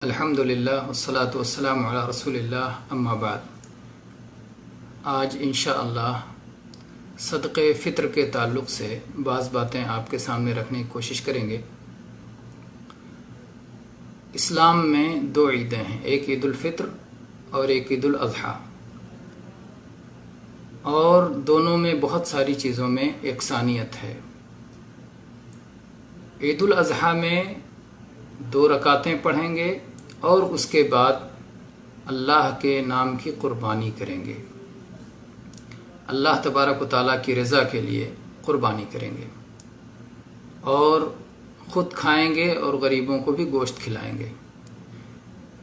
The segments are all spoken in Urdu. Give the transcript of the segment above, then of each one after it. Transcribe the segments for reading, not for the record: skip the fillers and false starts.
الحمدللہ والصلاة والسلام علی رسول اللہ اما بعد۔ آج انشاءاللہ صدقہ فطر کے تعلق سے بعض باتیں آپ کے سامنے رکھنے کی کوشش کریں گے۔ اسلام میں دو عیدیں ہیں، ایک عید الفطر اور ایک عید الاضحیٰ، اور دونوں میں بہت ساری چیزوں میں یکسانیت ہے۔ عید الاضحیٰ میں 2 رکعتیں پڑھیں گے اور اس کے بعد اللہ کے نام کی قربانی کریں گے، اللہ تبارک و تعالیٰ کی رضا کے لیے قربانی کریں گے، اور خود کھائیں گے اور غریبوں کو بھی گوشت کھلائیں گے۔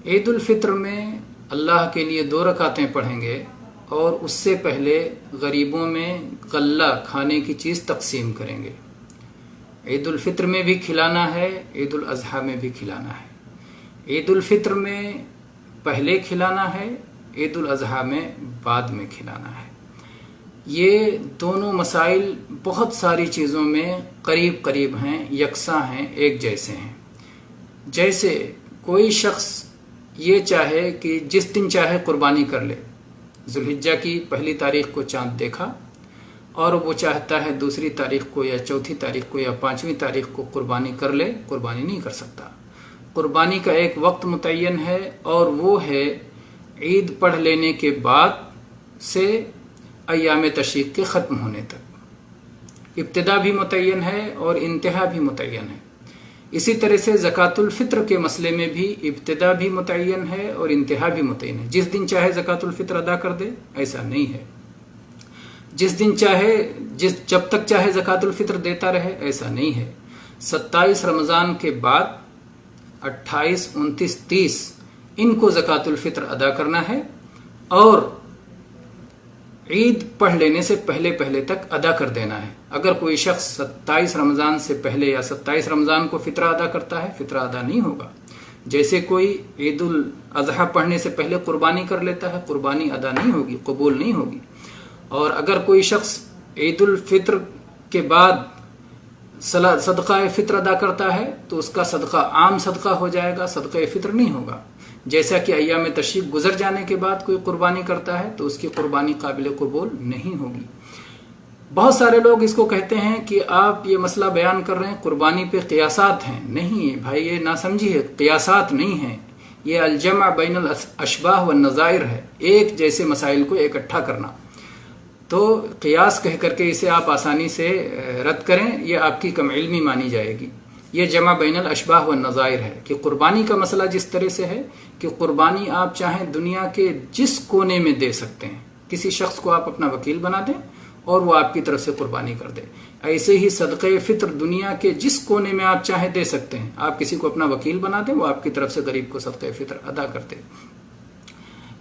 عید الفطر میں اللہ کے لیے 2 رکعتیں پڑھیں گے اور اس سے پہلے غریبوں میں غلہ کھانے کی چیز تقسیم کریں گے۔ عید الفطر میں بھی کھلانا ہے، عید الاضحیٰ میں بھی کھلانا ہے۔ عید الفطر میں پہلے کھلانا ہے، عید الاضحیٰ میں بعد میں کھلانا ہے۔ یہ دونوں مسائل بہت ساری چیزوں میں قریب قریب ہیں، یکساں ہیں، ایک جیسے ہیں۔ جیسے کوئی شخص یہ چاہے کہ جس دن چاہے قربانی کر لے، ذوالحجہ کی 1 تاریخ کو چاند دیکھا اور وہ چاہتا ہے 2 تاریخ کو یا 4 تاریخ کو یا 5 تاریخ کو قربانی کر لے، قربانی نہیں کر سکتا۔ قربانی کا ایک وقت متعین ہے اور وہ ہے عید پڑھ لینے کے بعد سے ایام تشریق کے ختم ہونے تک۔ ابتدا بھی متعین ہے اور انتہا بھی متعین ہے۔ اسی طرح سے زکوٰۃ الفطر کے مسئلے میں بھی ابتدا بھی متعین ہے اور انتہا بھی متعین ہے۔ جس دن چاہے زکوٰۃ الفطر ادا کر دے، ایسا نہیں ہے۔ جس دن چاہے جب تک چاہے زکوٰۃ الفطر دیتا رہے، ایسا نہیں ہے۔ 27 رمضان کے بعد 28، 29، 30 ان کو زکوٰۃ الفطر ادا کرنا ہے، اور عید پڑھ لینے سے پہلے تک ادا کر دینا ہے۔ اگر کوئی شخص 27 رمضان سے پہلے یا 27 رمضان کو فطرہ ادا کرتا ہے، فطرہ ادا نہیں ہوگا۔ جیسے کوئی عید الاضحیٰ پڑھنے سے پہلے قربانی کر لیتا ہے، قربانی ادا نہیں ہوگی، قبول نہیں ہوگی۔ اور اگر کوئی شخص عید الفطر کے بعد صدقہ فطر ادا کرتا ہے تو اس کا صدقہ عام صدقہ ہو جائے گا، صدقہ فطر نہیں ہوگا۔ جیسا کہ ایام تشریق گزر جانے کے بعد کوئی قربانی کرتا ہے تو اس کی قربانی قابل قبول نہیں ہوگی۔ بہت سارے لوگ اس کو کہتے ہیں کہ آپ یہ مسئلہ بیان کر رہے ہیں قربانی پہ قیاسات ہیں۔ نہیں بھائی، یہ نہ سمجھیے، قیاسات نہیں ہیں، یہ الجمع بین الاشباہ والنظائر ہے، ایک جیسے مسائل کو اکٹھا کرنا۔ تو قیاس کہہ کر کے اسے آپ آسانی سے رد کریں، یہ آپ کی کم علمی مانی جائے گی۔ یہ جمع بین الاشباہ والنظائر ہے کہ قربانی کا مسئلہ جس طرح سے ہے کہ قربانی آپ چاہیں دنیا کے جس کونے میں دے سکتے ہیں، کسی شخص کو آپ اپنا وکیل بنا دیں اور وہ آپ کی طرف سے قربانی کر دے۔ ایسے ہی صدقہ فطر دنیا کے جس کونے میں آپ چاہیں دے سکتے ہیں، آپ کسی کو اپنا وکیل بنا دیں، وہ آپ کی طرف سے غریب کو صدقہ فطر ادا کر دے۔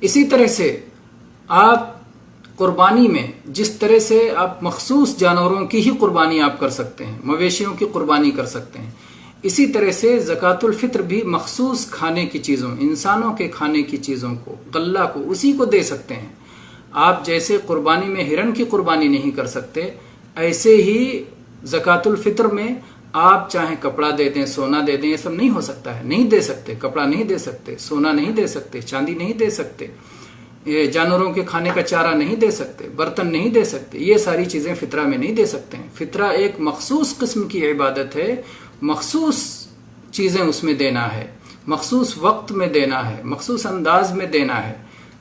اسی طرح سے آپ قربانی میں جس طرح سے آپ مخصوص جانوروں کی ہی قربانی آپ کر سکتے ہیں، مویشیوں کی قربانی کر سکتے ہیں، اسی طرح سے زکوٰۃ الفطر بھی مخصوص کھانے کی چیزوں، انسانوں کے کھانے کی چیزوں کو، غلہ کو، اسی کو دے سکتے ہیں۔ آپ جیسے قربانی میں ہرن کی قربانی نہیں کر سکتے، ایسے ہی زکوٰۃ الفطر میں آپ چاہیں کپڑا دے دیں، سونا دے دیں، یہ سب نہیں ہو سکتا ہے، نہیں دے سکتے۔ کپڑا نہیں دے سکتے، سونا نہیں دے سکتے، چاندی نہیں دے سکتے، جانوروں کے کھانے کا چارہ نہیں دے سکتے، برتن نہیں دے سکتے، یہ ساری چیزیں فطرہ میں نہیں دے سکتے ہیں۔ فطرہ ایک مخصوص قسم کی عبادت ہے، مخصوص چیزیں اس میں دینا ہے، مخصوص وقت میں دینا ہے، مخصوص انداز میں دینا ہے،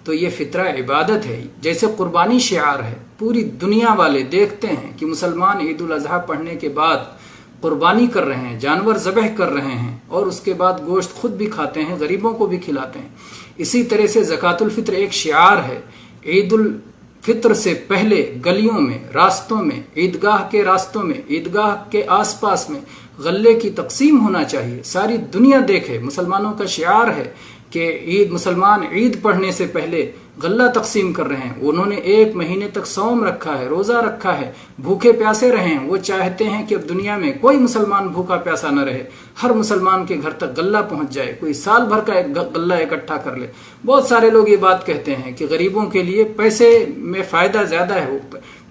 تو یہ فطرہ عبادت ہے۔ جیسے قربانی شعار ہے، پوری دنیا والے دیکھتے ہیں کہ مسلمان عید الاضحیٰ پڑھنے کے بعد قربانی کر رہے ہیں، جانور ذبح کر رہے ہیں، اور اس کے بعد گوشت خود بھی کھاتے ہیں، غریبوں کو بھی کھلاتے ہیں۔ اسی طرح سے زکوٰۃ الفطر ایک شعار ہے۔ عید الفطر سے پہلے گلیوں میں، راستوں میں، عیدگاہ کے راستوں میں، عیدگاہ کے آس پاس میں غلے کی تقسیم ہونا چاہیے، ساری دنیا دیکھے۔ مسلمانوں کا شعار ہے کہ مسلمان عید پڑھنے سے پہلے غلہ تقسیم کر رہے ہیں، انہوں نے 1 مہینے تک صوم رکھا ہے، روزہ رکھا ہے، بھوکے پیاسے رہے ہیں۔ وہ چاہتے ہیں کہ اب دنیا میں کوئی مسلمان بھوکا پیاسا نہ رہے، ہر مسلمان کے گھر تک غلہ پہنچ جائے، کوئی سال بھر کا ایک غلہ اکٹھا کر لے۔ بہت سارے لوگ یہ بات کہتے ہیں کہ غریبوں کے لیے پیسے میں فائدہ زیادہ ہے۔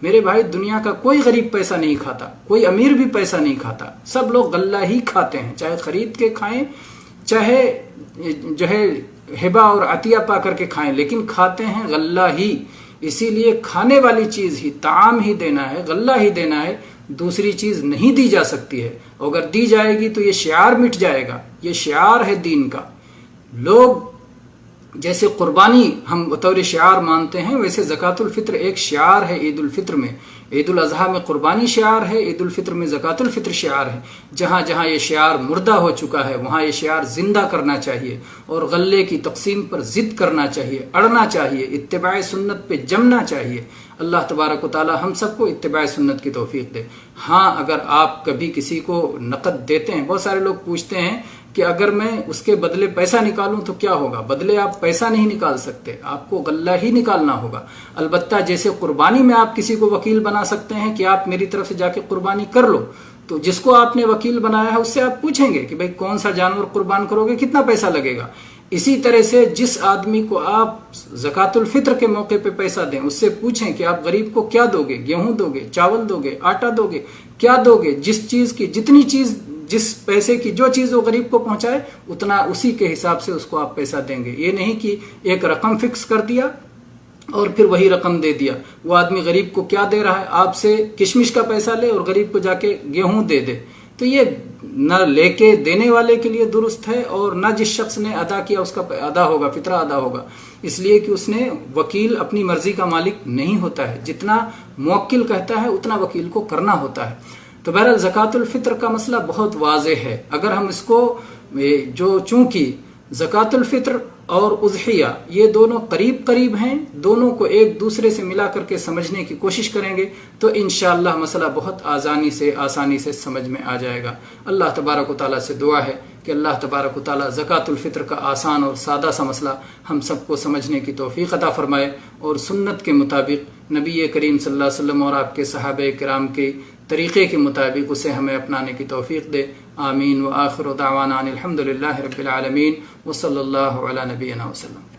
میرے بھائی، دنیا کا کوئی غریب پیسہ نہیں کھاتا، کوئی امیر بھی پیسہ نہیں کھاتا، سب لوگ غلہ ہی کھاتے ہیں، چاہے خرید کے کھائیں چاہے جو ہے ہبہ اور عطیہ پا کر کے کھائیں، لیکن کھاتے ہیں غلہ ہی، اسی لیے کھانے والی چیز ہی، طعام ہی دینا ہے، غلہ ہی دینا ہے، دوسری چیز نہیں دی جا سکتی ہے۔ اگر دی جائے گی تو یہ شعار مٹ جائے گا، یہ شعار ہے دین کا۔ لوگ جیسے قربانی ہم بطور شعار مانتے ہیں، ویسے زکوٰۃ الفطر ایک شعار ہے عید الفطر میں۔ عید الاضحیٰ میں قربانی شعار ہے، عید الفطر میں زکوٰۃ الفطر شعار ہے۔ جہاں جہاں یہ شعار مردہ ہو چکا ہے وہاں یہ شعار زندہ کرنا چاہیے، اور غلے کی تقسیم پر ضد کرنا چاہیے، اڑنا چاہیے، اتباع سنت پہ جمنا چاہیے۔ اللہ تبارک و تعالی ہم سب کو اتباع سنت کی توفیق دے۔ ہاں، اگر آپ کبھی کسی کو نقد دیتے ہیں، بہت سارے لوگ پوچھتے ہیں کہ اگر میں اس کے بدلے پیسہ نکالوں تو کیا ہوگا؟ بدلے آپ پیسہ نہیں نکال سکتے، آپ کو غلہ ہی نکالنا ہوگا۔ البتہ جیسے قربانی میں آپ کسی کو وکیل بنا سکتے ہیں کہ آپ میری طرف سے جا کے قربانی کر لو، تو جس کو آپ نے وکیل بنایا ہے اس سے آپ پوچھیں گے کہ بھئی کون سا جانور قربان کرو گے، کتنا پیسہ لگے گا۔ اسی طرح سے جس آدمی کو آپ زکوٰۃ الفطر کے موقع پہ پیسہ دیں، اس سے پوچھیں کہ آپ غریب کو کیا دو گے، گیہوں دو گے، چاول دو گے، آٹا دو گے، کیا دو گے؟ جس چیز کی جتنی چیز، جس پیسے کی جو چیز وہ غریب کو پہنچائے اتنا اسی کے حساب سے اس کو آپ پیسہ دیں گے۔ یہ نہیں کہ ایک رقم فکس کر دیا اور پھر وہی رقم دے دیا۔ وہ آدمی غریب کو کیا دے رہا ہے؟ آپ سے کشمش کا پیسہ لے اور غریب کو جا کے گیہوں دے دے، تو یہ نہ لے کے دینے والے کے لیے درست ہے، اور نہ جس شخص نے ادا کیا اس کا ادا ہوگا، فطرہ ادا ہوگا، اس لیے کہ اس نے وکیل اپنی مرضی کا مالک نہیں ہوتا ہے۔ جتنا موکل کہتا ہے اتنا وکیل کو کرنا ہوتا ہے۔ تو بہرحال زکوٰۃ الفطر کا مسئلہ بہت واضح ہے۔ اگر ہم اس کو چونکہ زکوٰۃ الفطر اور اضحیہ یہ دونوں قریب قریب ہیں، دونوں کو ایک دوسرے سے ملا کر کے سمجھنے کی کوشش کریں گے تو انشاءاللہ مسئلہ بہت آسانی سے سمجھ میں آ جائے گا۔ اللہ تبارک و تعالیٰ سے دعا ہے کہ اللہ تبارک و تعالیٰ زکوٰۃ الفطر کا آسان اور سادہ سا مسئلہ ہم سب کو سمجھنے کی توفیق عطا فرمائے، اور سنت کے مطابق نبی کریم صلی اللہ علیہ وسلم اور آپ کے صحابہ کرام کے طریقے کے مطابق اسے ہمیں اپنانے کی توفیق دے۔ آمین۔ وآخر دعوانا الحمد للہ رب العالمین، وصلی اللہ علی نبینا وسلم۔